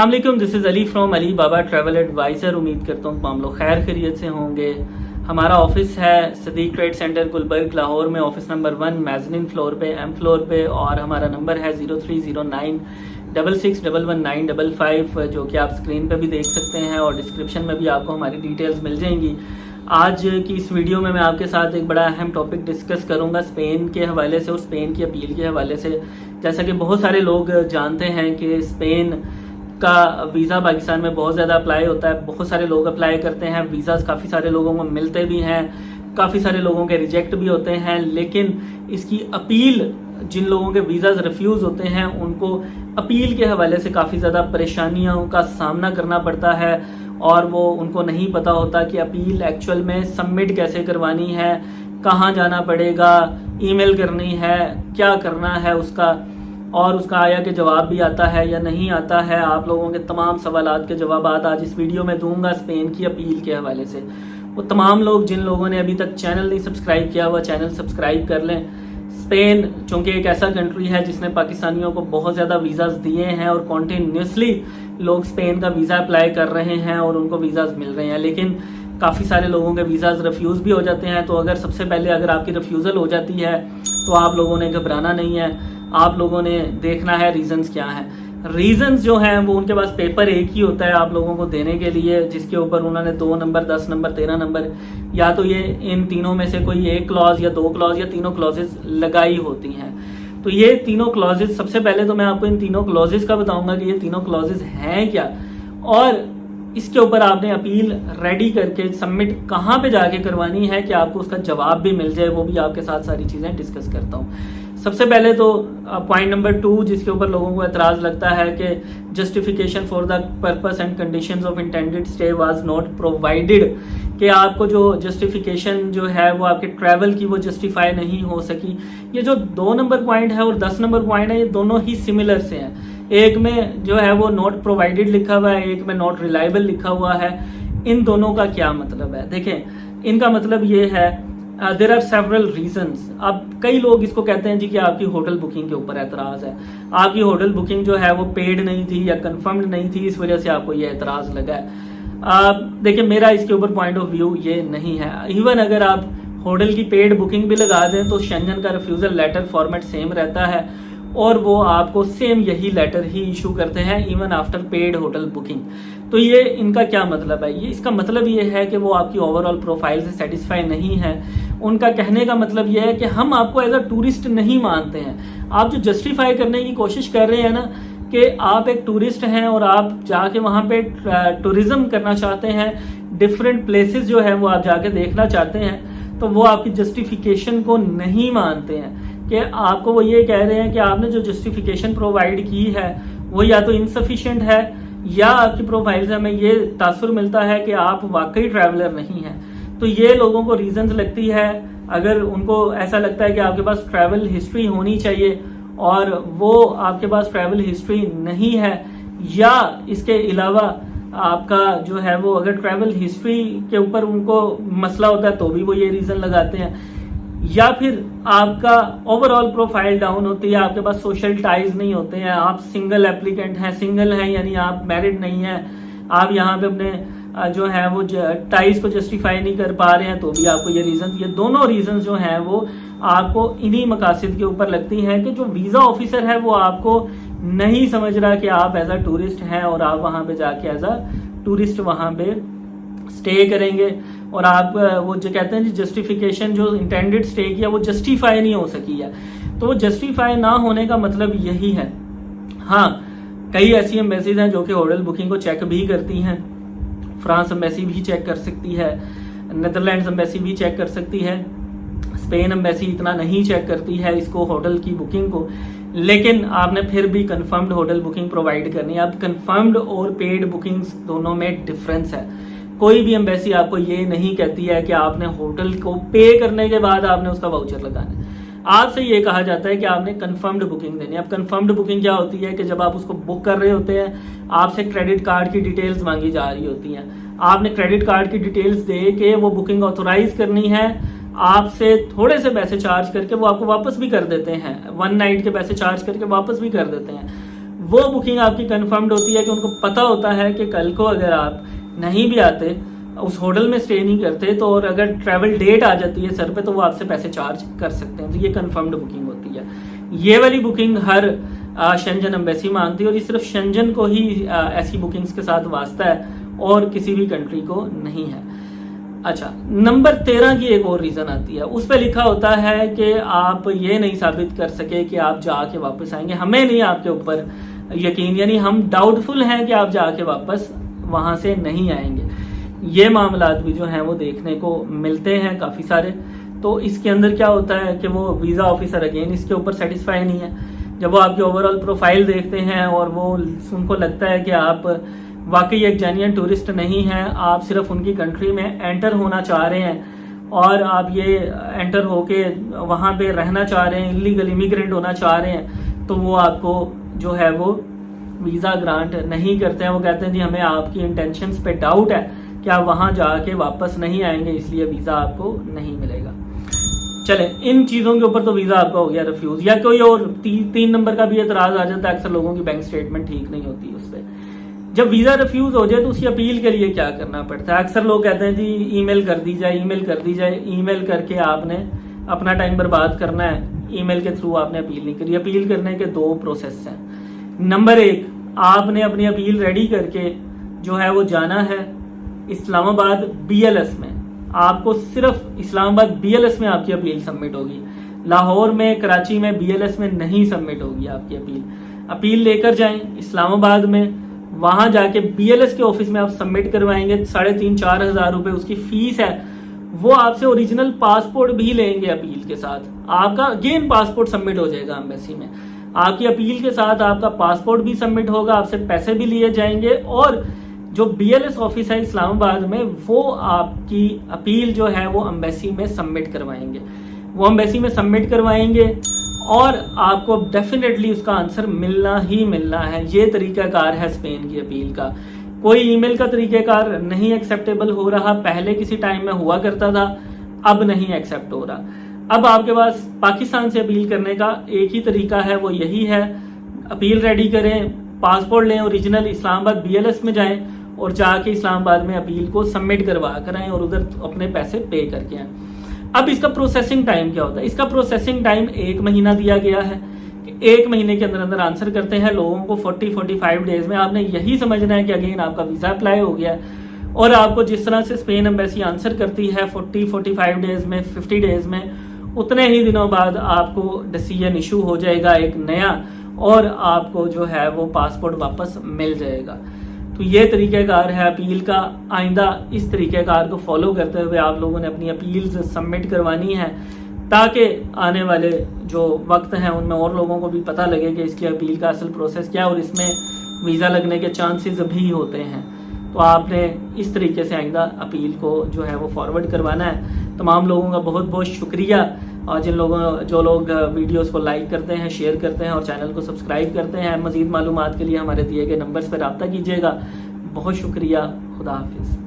अस्सलाम वालेकुम, this is Ali from Ali Baba Travel Advisor. उम्मीद करता हूँ तमाम लोग खैर खैरियत से होंगे। हमारा ऑफिस है सदीक ट्रेड सेंटर गुलबर्ग लाहौर में, ऑफिस नंबर 1 मेज़नीन फ्लोर पे एम फ्लोर पे, और हमारा नंबर है 030966119555 जो कि आप स्क्रीन पे भी देख सकते हैं और डिस्क्रिप्शन में भी आपको हमारी डिटेल्स मिल जाएंगी। आज की इस वीडियो में मैं आपके साथ एक बड़ा अहम टॉपिक डिस्कस करूंगा स्पेन के हवाले से और स्पेन की अपील के हवाले से। जैसा कि बहुत सारे लोग जानते हैं कि स्पेन का वीज़ा पाकिस्तान में बहुत ज़्यादा अप्लाई होता है, बहुत सारे लोग अप्लाई करते हैं, वीज़ाज़ काफ़ी सारे लोगों को मिलते भी हैं, काफ़ी सारे लोगों के रिजेक्ट भी होते हैं। लेकिन इसकी अपील, जिन लोगों के वीज़ाज़ रिफ्यूज़ होते हैं उनको अपील के हवाले से काफ़ी ज़्यादा परेशानियों का सामना करना पड़ता है और वो उनको नहीं पता होता कि अपील एक्चुअल में सबमिट कैसे करवानी है, कहाँ जाना पड़ेगा, ईमेल करनी है, क्या करना है उसका, और उसका आया कि जवाब भी आता है या नहीं आता है। आप लोगों के तमाम सवालात के जवाब आज इस वीडियो में दूंगा स्पेन की अपील के हवाले से। वो तमाम लोग जिन लोगों ने अभी तक चैनल नहीं सब्सक्राइब किया हुआ, चैनल सब्सक्राइब कर लें। स्पेन चूँकि एक ऐसा कंट्री है जिसने पाकिस्तानियों को बहुत ज़्यादा वीज़ाज़ दिए हैं और कॉन्टीन्यूसली लोग स्पेन का वीज़ा अप्लाई कर रहे हैं और उनको वीज़ाज़ मिल रहे हैं, लेकिन काफ़ी सारे लोगों के वीज़ाज़ रिफ्यूज़ भी हो जाते हैं। तो अगर सबसे पहले अगर आपकी रिफ्यूज़ल हो जाती है तो आप लोगों ने घबराना नहीं है, आप लोगों ने देखना है रीजंस क्या हैं। रीजंस जो हैं वो उनके पास पेपर एक ही होता है आप लोगों को देने के लिए, जिसके ऊपर उन्होंने 2 नंबर, 10 नंबर, 13 नंबर, या तो ये इन तीनों में से कोई एक क्लॉज या 2 क्लॉज या तीनों क्लॉजेस लगाई होती हैं। तो ये तीनों क्लॉजेस, सबसे पहले तो मैं आपको इन तीनों क्लॉजेस का बताऊंगा कि ये तीनों क्लॉजेस हैं क्या, और इसके ऊपर आपने अपील रेडी करके सबमिट कहाँ पे जाके करवानी है कि आपको उसका जवाब भी मिल जाए। वो भी आपके साथ सारी चीज़ें डिस्कस करता हूँ। सबसे पहले तो पॉइंट नंबर 2 जिसके ऊपर लोगों को एतराज़ लगता है कि justification for the purpose and conditions of intended stay was not provided, कि आपको जो जस्टिफिकेशन जो है वो आपके ट्रैवल की वो जस्टिफाई नहीं हो सकी। ये जो 2 नंबर पॉइंट है और 10 नंबर पॉइंट है, ये दोनों ही सिमिलर से हैं। एक में जो है वो नॉट प्रोवाइडेड लिखा हुआ है, एक में नॉट रिलायबल लिखा हुआ है। इन दोनों का क्या मतलब है? देखें, इनका मतलब ये है देर आर सेवरल रीजंस। अब कई लोग इसको कहते हैं जी कि आपकी होटल बुकिंग के ऊपर एतराज़ है, आपकी होटल बुकिंग जो है वो पेड नहीं थी या कंफर्म्ड नहीं थी, इस वजह से आपको ये एतराज़ लगा है। देखिए, मेरा इसके ऊपर पॉइंट ऑफ व्यू ये नहीं है। इवन अगर आप होटल की पेड बुकिंग भी लगा दें तो शेंजन का रिफ्यूज़ल लेटर फॉर्मेट सेम रहता है और वो आपको सेम यही लेटर ही इशू करते हैं even after paid hotel booking. तो ये इनका क्या मतलब है? ये इसका मतलब ये है कि वो आपकी ओवरऑल प्रोफाइल से सेटिस्फाई नहीं है। उनका कहने का मतलब ये है कि हम आपको एज अ टूरिस्ट नहीं मानते हैं। आप जो जस्टिफाई करने की कोशिश कर रहे हैं ना कि आप एक टूरिस्ट हैं और आप जाके वहाँ पे टूरिज्म करना चाहते हैं, डिफरेंट प्लेसेस जो है वो आप जाके देखना चाहते हैं, तो वो आपकी जस्टिफिकेशन को नहीं मानते हैं। कि आपको वो ये कह रहे हैं कि आपने जो जस्टिफिकेशन प्रोवाइड की है वो या तो इनसफिशिएंट है या आपकी प्रोफाइल से हमें ये तासुर मिलता है कि आप वाकई ट्रैवलर नहीं हैं। तो ये लोगों को रीजंस लगती है। अगर उनको ऐसा लगता है कि आपके पास ट्रैवल हिस्ट्री होनी चाहिए और वो आपके पास ट्रैवल हिस्ट्री नहीं है, या इसके अलावा आपका जो है वो अगर ट्रैवल हिस्ट्री के ऊपर उनको मसला होता है तो भी वो ये रीज़न लगाते हैं, या फिर आपका ओवरऑल प्रोफाइल डाउन होती है, आपके पास सोशल टाइज नहीं होते हैं, आप सिंगल एप्लीकेंट हैं, सिंगल हैं यानी आप मैरिड नहीं हैं, आप यहाँ पे अपने जो है वो टाइज को जस्टिफाई नहीं कर पा रहे हैं, तो भी आपको ये रीज़न, ये दोनों रीज़न जो हैं वो आपको इन्हीं मकासद के ऊपर लगती हैं कि जो वीज़ा ऑफिसर है वो आपको नहीं समझ रहा कि आप एज अ टूरिस्ट हैं और आप वहाँ पे जाके एज अ टूरिस्ट वहाँ पे स्टे करेंगे और आप वो जो कहते हैं जी जस्टिफिकेशन जो इंटेंडेड स्टे किया वो जस्टिफाई नहीं हो सकी है। तो वो जस्टिफाई ना होने का मतलब यही है। हाँ, कई ऐसी एम्बेसीज हैं जो कि होटल बुकिंग को चेक भी करती हैं। फ्रांस एम्बेसी भी चेक कर सकती है, नेदरलैंड्स एम्बेसी भी चेक कर सकती है, स्पेन एम्बेसी इतना नहीं चेक करती है इसको, होटल की बुकिंग को। लेकिन आपने फिर भी कंफर्म्ड होटल बुकिंग प्रोवाइड करनी है। अब कंफर्म्ड और पेड बुकिंग्स दोनों में डिफरेंस है। कोई भी एम्बेसी आपको ये नहीं कहती है कि आपने होटल को पे करने के बाद आपने उसका वाउचर लगाना है। आपसे ये कहा जाता है कि आपने कंफर्म्ड बुकिंग देनी है। अब कंफर्म्ड बुकिंग क्या होती है कि जब आप उसको बुक कर रहे होते हैं आपसे क्रेडिट कार्ड की डिटेल्स मांगी जा रही होती हैं, आपने क्रेडिट कार्ड की डिटेल्स दे के वो बुकिंग ऑथोराइज करनी है, आपसे थोड़े से पैसे चार्ज करके वो आपको वापस भी कर देते हैं, 1 नाइट के पैसे चार्ज करके वापस भी कर देते हैं। वो बुकिंग आपकी कंफर्म्ड होती है कि उनको पता होता है कि कल को अगर आप नहीं भी आते, उस होटल में स्टे नहीं करते, तो और अगर ट्रैवल डेट आ जाती है सर पे, तो वो आपसे पैसे चार्ज कर सकते हैं। तो ये कंफर्म्ड बुकिंग होती है। ये वाली बुकिंग हर शेंजन एम्बेसी मांगती है, और ये सिर्फ शेंजन को ही ऐसी बुकिंग्स के साथ वास्ता है और किसी भी कंट्री को नहीं है। अच्छा, नंबर 13 की एक और रीज़न आती है। उस पर लिखा होता है कि आप ये नहीं साबित कर सके कि आप जाके वापस आएंगे, हमें नहीं आपके ऊपर यकीन, यानी हम डाउटफुल हैं कि आप जाके वापस वहाँ से नहीं आएंगे। ये मामलात भी जो हैं वो देखने को मिलते हैं काफ़ी सारे। तो इसके अंदर क्या होता है कि वो वीज़ा ऑफिसर अगेन इसके ऊपर सेटिस्फाई नहीं है। जब वो आपकी ओवरऑल प्रोफाइल देखते हैं और वो उनको लगता है कि आप वाकई एक जेन्युइन टूरिस्ट नहीं हैं, आप सिर्फ उनकी कंट्री में एंटर होना चाह रहे हैं और आप ये एंटर होके वहाँ पे रहना चाह रहे हैं, इलीगल इमिग्रेंट होना चाह रहे हैं, तो वो आपको जो है वो वीज़ा ग्रांट नहीं करते हैं। वो कहते हैं जी हमें आपकी इंटेंशंस पे डाउट है कि आप वहाँ जाके वापस नहीं आएंगे, इसलिए वीज़ा आपको नहीं मिलेगा। चले, इन चीज़ों के ऊपर तो वीज़ा आपका हो गया रिफ्यूज़। या कोई और 3 नंबर का भी एतराज़ आ जाता है, अक्सर लोगों की बैंक स्टेटमेंट ठीक नहीं होती उस पर। जब वीज़ा रिफ्यूज़ हो जाए तो उसकी अपील के लिए क्या करना पड़ता है? अक्सर लोग कहते हैं जी ईमेल कर दी जाए, ईमेल कर दी जाए। ईमेल करके आपने अपना टाइम बर्बाद करना है, ईमेल के थ्रू आपने अपील नहीं करी। अपील करने के 2 प्रोसेस हैं। नंबर 1, आपने अपनी अपील रेडी करके जो है वो जाना है इस्लामाबाद BLS में। आपको सिर्फ इस्लामाबाद BLS में आपकी अपील सबमिट होगी। लाहौर में, कराची में BLS में नहीं सबमिट होगी आपकी अपील। अपील लेकर जाएं इस्लामाबाद में, वहां जाके BLS के ऑफिस में आप सबमिट करवाएंगे। 3,500-4 हज़ार रुपये उसकी फीस है। वो आपसे ओरिजिनल पासपोर्ट भी लेंगे अपील के साथ। आपका अगेन पासपोर्ट सबमिट हो जाएगा एम्बेसी में। आपकी अपील के साथ आपका पासपोर्ट भी सबमिट होगा, आपसे पैसे भी लिए जाएंगे, और जो BLS ऑफिस है इस्लामाबाद में, वो आपकी अपील जो है वो एम्बेसी में सबमिट करवाएंगे। वो एम्बेसी में सबमिट करवाएंगे और आपको डेफिनेटली उसका आंसर मिलना ही मिलना है। ये तरीकाकार है स्पेन की अपील का। कोई ईमेल का तरीकाकार नहीं एक्सेप्टेबल हो रहा। पहले किसी टाइम में हुआ करता था, अब नहीं एक्सेप्ट हो रहा। अब आपके पास पाकिस्तान से अपील करने का एक ही तरीका है, वो यही है, अपील रेडी करें, पासपोर्ट लें ओरिजिनल, इस्लामाबाद BLS में जाएं और जाके इस्लामाबाद में अपील को सबमिट करवा कर आएं और उधर अपने पैसे पे करके आएं। अब इसका प्रोसेसिंग टाइम क्या होता है? इसका प्रोसेसिंग टाइम 1 महीना दिया गया है कि 1 महीने के अंदर अंदर आंसर करते हैं लोगों को 40-45 डेज में। आपने यही समझना है कि अगेन आपका वीज़ा अप्लाई हो गया है, और आपको जिस तरह से स्पेन एम्बेसी आंसर करती है 40-45 डेज में, 50 डेज में, उतने ही दिनों बाद आपको डिसीजन इशू हो जाएगा एक नया, और आपको जो है वो पासपोर्ट वापस मिल जाएगा। तो ये तरीक़ाकार है अपील का। आइंदा इस तरीक़ाकार को फॉलो करते हुए आप लोगों ने अपनी अपील्स सबमिट करवानी है, ताकि आने वाले जो वक्त हैं उनमें और लोगों को भी पता लगे कि इसकी अपील का असल प्रोसेस क्या है और इसमें वीज़ा लगने के चांसेस भी होते हैं। तो आपने इस तरीके से आइंदा अपील को जो है वो फॉरवर्ड करवाना है। तमाम लोगों का बहुत बहुत शुक्रिया, और जो लोग वीडियोस को लाइक करते हैं, शेयर करते हैं और चैनल को सब्सक्राइब करते हैं। मज़ीद मालूमात के लिए हमारे दिए गए नंबर्स पर रब्ता कीजिएगा। बहुत शुक्रिया। खुदा हाफिज़।